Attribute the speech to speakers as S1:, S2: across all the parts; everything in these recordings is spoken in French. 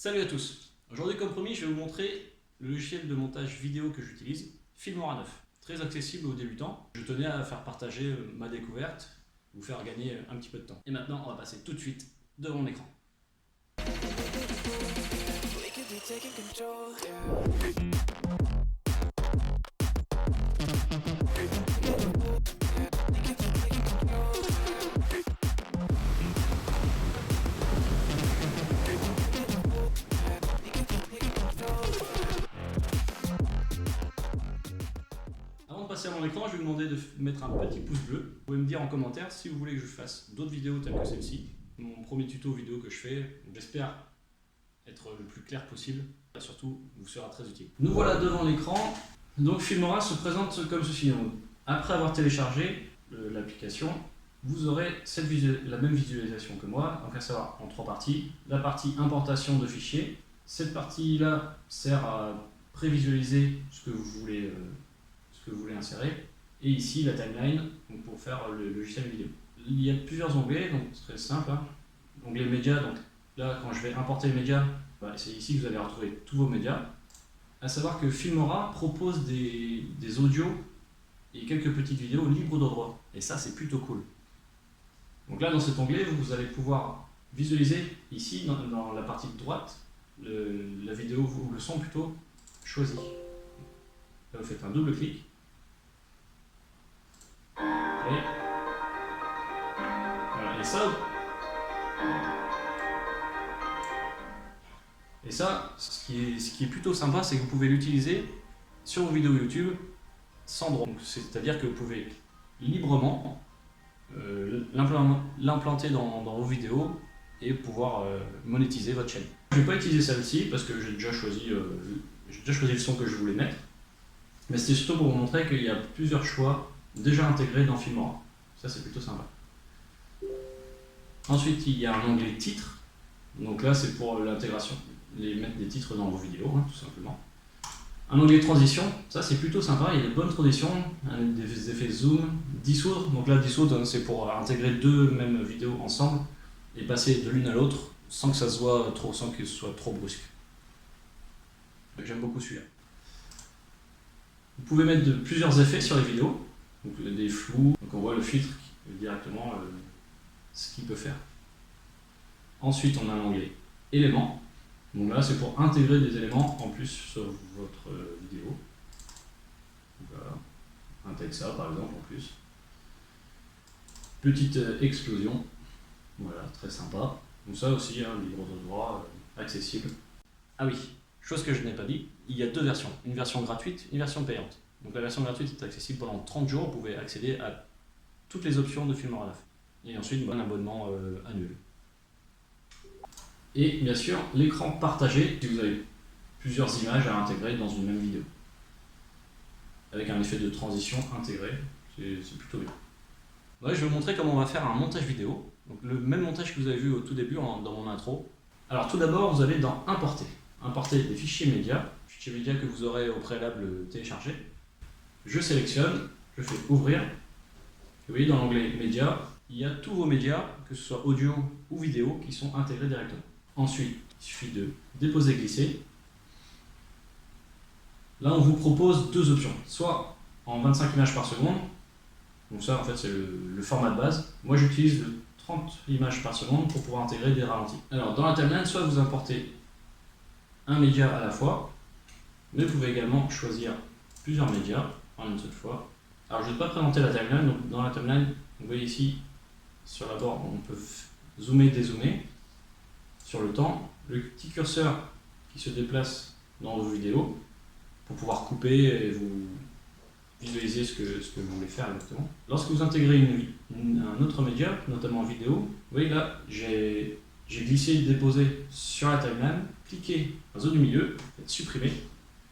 S1: Salut à tous. Aujourd'hui, comme promis, je vais vous montrer le logiciel de montage vidéo que j'utilise, Filmora 9. Très accessible aux débutants. Je tenais à faire partager ma découverte, vous faire gagner un petit peu de temps. Et maintenant, on va passer tout de suite devant l'écran. Avant de passer à mon écran, je vais vous demander de mettre un petit pouce bleu. Vous pouvez me dire en commentaire si vous voulez que je fasse d'autres vidéos telles que celle-ci. Mon premier tuto vidéo que je fais, j'espère être le plus clair possible. Et surtout, vous sera très utile. Nous voilà devant l'écran. Donc Filmora se présente comme ceci. Après avoir téléchargé l'application, vous aurez la même visualisation que moi, donc à savoir en trois parties. La partie importation de fichiers. Cette partie-là sert à prévisualiser ce que vous voulez insérer. Et ici la timeline donc pour faire le logiciel vidéo. Il y a plusieurs onglets, donc c'est très simple. Onglet médias, donc là quand je vais importer le média, c'est ici que vous allez retrouver tous vos médias. À savoir que Filmora propose des audios et quelques petites vidéos libres de droit. Et ça c'est plutôt cool. Donc là dans cet onglet vous allez pouvoir visualiser ici dans la partie de droite la vidéo ou le son plutôt choisi. Là vous faites un double clic. Et ça, ce qui est plutôt sympa, c'est que vous pouvez l'utiliser sur vos vidéos YouTube sans droit. C'est-à-dire que vous pouvez librement l'implanter dans vos vidéos et pouvoir monétiser votre chaîne. Je ne vais pas utiliser celle-ci parce que j'ai déjà choisi le son que je voulais mettre. Mais c'était surtout pour vous montrer qu'il y a plusieurs choix déjà intégrés dans Filmora. Ça c'est plutôt sympa. Ensuite il y a un onglet titres. Donc là c'est pour l'intégration, mettre des titres dans vos vidéos, tout simplement. Un onglet transition, ça c'est plutôt sympa, il y a des bonnes transitions, des effets zoom, dissoudre. Donc là dissoudre c'est pour intégrer deux mêmes vidéos ensemble et passer de l'une à l'autre sans que ça se voit trop, sans que ce soit trop brusque. J'aime beaucoup celui-là. Vous pouvez mettre plusieurs effets sur les vidéos, donc des flous, donc on voit le filtre directement ce qu'il peut faire. Ensuite on a l'onglet éléments, donc là c'est pour intégrer des éléments en plus sur votre vidéo. Voilà, intègre ça par exemple en plus. Petite explosion, voilà, très sympa. Donc ça aussi, libre de droit, accessible. Ah oui, chose que je n'ai pas dit, il y a deux versions, une version gratuite, une version payante. Donc la version gratuite est accessible pendant 30 jours, vous pouvez accéder à toutes les options de Filmora 9. Et ensuite un abonnement annuel. Et bien sûr l'écran partagé si vous avez plusieurs images à intégrer dans une même vidéo. Avec un effet de transition intégré, c'est plutôt bien. Ouais, je vais vous montrer comment on va faire un montage vidéo. Donc le même montage que vous avez vu au tout début dans mon intro. Alors tout d'abord vous allez dans importer. Importer des fichiers médias que vous aurez au préalable téléchargés. Je sélectionne, je fais ouvrir. Vous voyez dans l'onglet médias, il y a tous vos médias, que ce soit audio ou vidéo, qui sont intégrés directement. Ensuite, il suffit de déposer, glisser. Là, on vous propose deux options, soit en 25 images par seconde, donc ça en fait c'est le format de base. Moi j'utilise le 30 images par seconde pour pouvoir intégrer des ralentis. Alors dans la timeline, soit vous importez un média à la fois, mais vous pouvez également choisir plusieurs médias en une seule fois. Alors je ne vais pas présenter la timeline, donc dans la timeline, vous voyez ici, sur la borne, on peut zoomer, dézoomer sur le temps. Le petit curseur qui se déplace dans vos vidéos pour pouvoir couper et vous visualiser ce que vous voulez faire exactement. Lorsque vous intégrez un autre média, notamment vidéo, vous voyez là, j'ai glissé, déposé sur la timeline, cliquez dans la zone du milieu, faites supprimer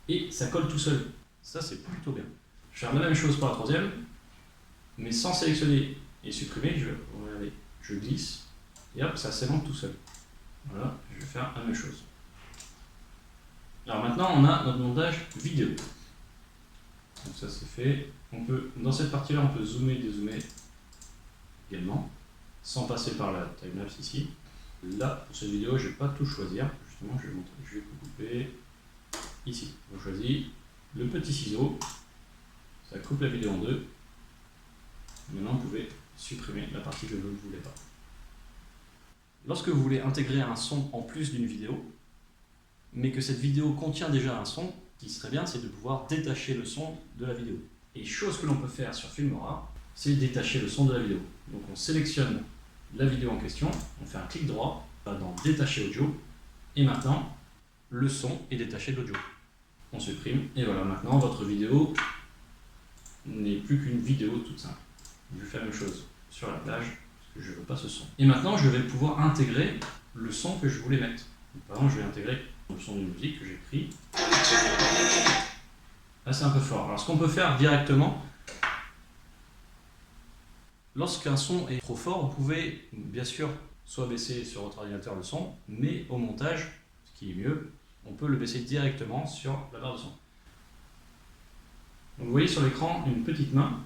S1: et ça colle tout seul. Ça c'est plutôt bien. Je vais faire la même chose pour la troisième, mais sans sélectionner et supprimer, je glisse et hop, ça s'évente tout seul. Voilà, je vais faire la même chose. Alors maintenant, on a notre montage vidéo. Donc ça c'est fait. Dans cette partie-là, on peut zoomer, dézoomer également, sans passer par la timelapse ici. Là, pour cette vidéo, je ne vais pas tout choisir, justement, je vais couper ici. On choisit le petit ciseau, ça coupe la vidéo en deux. Maintenant, vous pouvez supprimer la partie que vous ne voulez pas. Lorsque vous voulez intégrer un son en plus d'une vidéo, mais que cette vidéo contient déjà un son, ce qui serait bien, c'est de pouvoir détacher le son de la vidéo. Et chose que l'on peut faire sur Filmora, c'est détacher le son de la vidéo. Donc on sélectionne la vidéo en question, on fait un clic droit, on va dans détacher audio, et maintenant, le son est détaché de l'audio. On supprime, et voilà, maintenant votre vidéo n'est plus qu'une vidéo toute simple. Je fais la même chose sur la plage, parce que je ne veux pas ce son. Et maintenant, je vais pouvoir intégrer le son que je voulais mettre. Donc, par exemple, je vais intégrer le son d'une musique que j'ai pris. Là, c'est un peu fort. Alors, ce qu'on peut faire directement, lorsqu'un son est trop fort, vous pouvez bien sûr soit baisser sur votre ordinateur le son, mais au montage, ce qui est mieux, on peut le baisser directement sur la barre de son. Donc, vous voyez sur l'écran une petite main,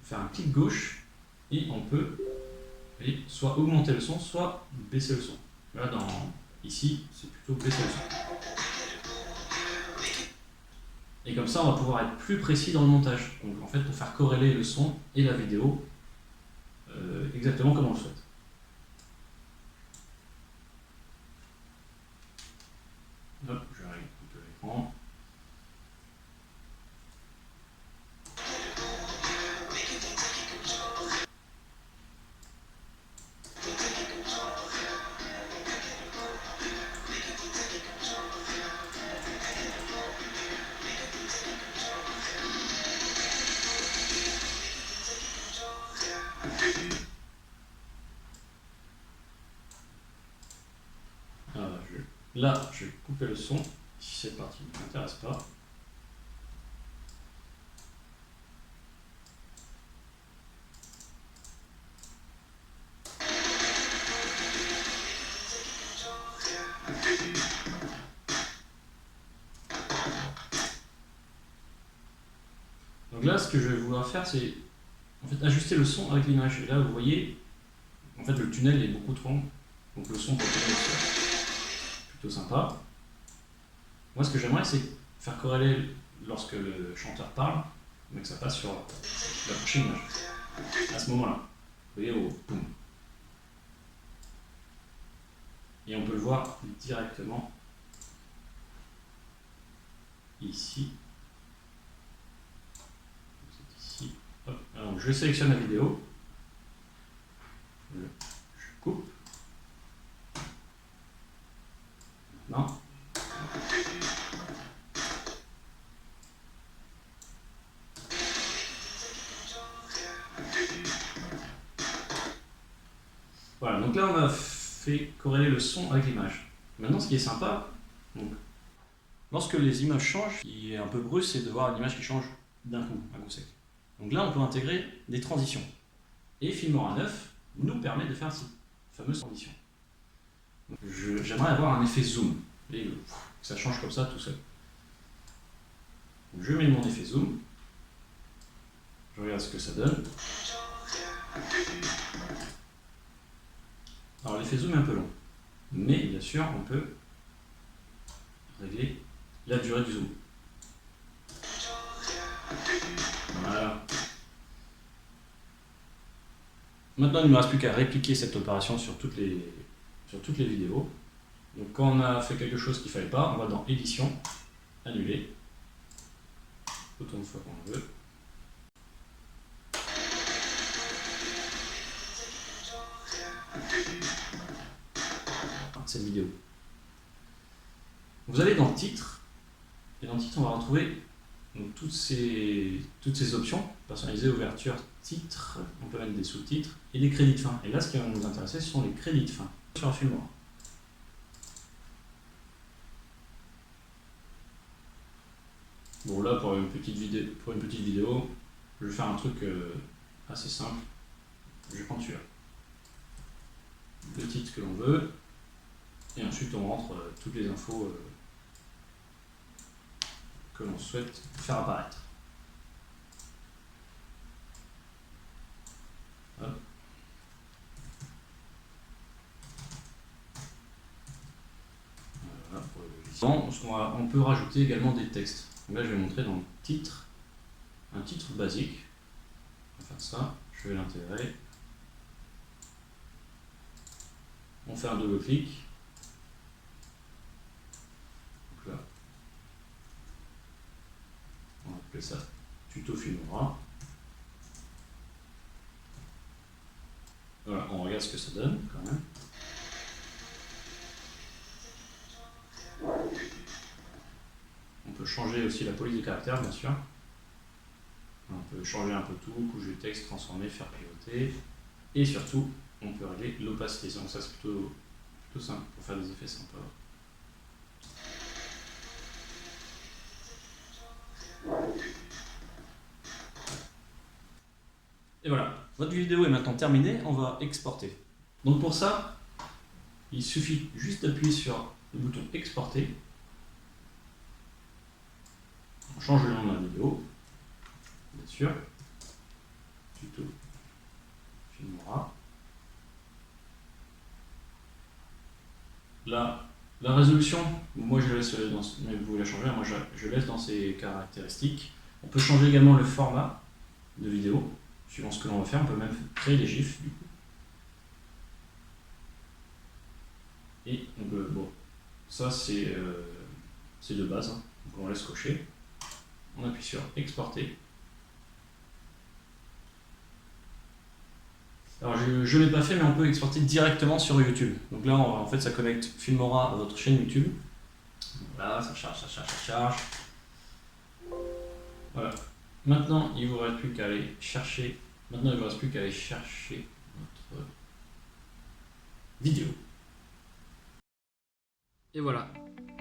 S1: on fait un clic gauche et on peut soit augmenter le son, soit baisser le son. Là, ici, c'est plutôt baisser le son. Et comme ça, on va pouvoir être plus précis dans le montage. Donc en fait, pour faire corréler le son et la vidéo exactement comme on le souhaite. Hop, je règle un peu l'écran. Là, je vais couper le son, si cette partie ne m'intéresse pas. Donc là, ce que je vais vouloir faire, c'est en fait ajuster le son avec l'image. Et là, vous voyez, en fait, le tunnel est beaucoup trop long, donc le son peut être plutôt sympa. Moi, ce que j'aimerais, c'est faire corréler lorsque le chanteur parle, mais que ça passe sur la prochaine image. À ce moment-là, vous voyez, au boum. Et on peut le voir directement ici. C'est ici. Hop. Alors, je sélectionne la vidéo. Je coupe. Maintenant. Voilà, donc là on a fait corréler le son avec l'image. Maintenant ce qui est sympa, donc, lorsque les images changent, ce qui est un peu brusque, c'est de voir une image qui change d'un coup sec. Donc là on peut intégrer des transitions. Et Filmora 9 nous permet de faire ces fameuses transitions. J'aimerais avoir un effet zoom, et ça change comme ça tout seul. Donc, je mets mon effet zoom, je regarde ce que ça donne. Alors l'effet zoom est un peu long, mais bien sûr on peut régler la durée du zoom. Voilà. Maintenant il ne me reste plus qu'à répliquer cette opération sur toutes les vidéos. Donc quand on a fait quelque chose qu'il ne fallait pas, on va dans édition, annuler, autant de fois qu'on veut. Cette vidéo. Vous allez dans le titre, et dans le titre on va retrouver donc, toutes ces options, personnalisées, ouverture, titre, on peut mettre des sous-titres et des crédits de fin. Et là ce qui va nous intéresser ce sont les crédits de fin sur un Filmora. Bon là pour une petite vidéo, je vais faire un truc assez simple. Je vais prendre celui-là. Le titre que l'on veut. Et ensuite, on rentre toutes les infos que l'on souhaite faire apparaître. Hop. On peut rajouter également des textes. Là, je vais montrer dans le titre, un titre basique. On va faire ça, je vais l'intégrer. On fait un double clic. Donc là, on va appeler ça tuto Filmora. Voilà, on regarde ce que ça donne quand même. On peut changer aussi la police de caractère, bien sûr. On peut changer un peu tout, couche de texte, transformer, faire pivoter. Et surtout, on peut régler l'opacité. Donc ça, c'est plutôt simple pour faire des effets sympas. Et voilà, votre vidéo est maintenant terminée, on va exporter. Donc pour ça, il suffit juste d'appuyer sur le bouton exporter. On change le nom de la vidéo, bien sûr. Tuto Filmora. Là, la résolution, moi je laisse dans, mais vous la changez, moi je laisse dans ses caractéristiques. On peut changer également le format de vidéo, suivant ce que l'on va faire. On peut même créer des gifs du coup. Et on peut, bon, ça c'est de base, hein. Donc on laisse cocher. On appuie sur exporter. Alors je ne l'ai pas fait, mais on peut exporter directement sur YouTube. Donc là, en fait, ça connecte Filmora à votre chaîne YouTube. Voilà, ça charge, ça charge, ça charge. Voilà. Maintenant, il ne vous reste plus qu'à aller chercher. Maintenant, il ne vous reste plus qu'à aller chercher notre vidéo. Et voilà.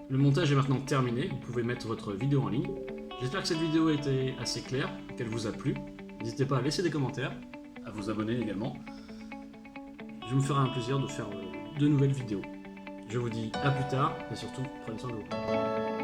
S1: Le montage est maintenant terminé. Vous pouvez mettre votre vidéo en ligne. J'espère que cette vidéo a été assez claire, qu'elle vous a plu. N'hésitez pas à laisser des commentaires, à vous abonner également. Je me ferai un plaisir de faire de nouvelles vidéos. Je vous dis à plus tard et surtout, prenez soin de vous.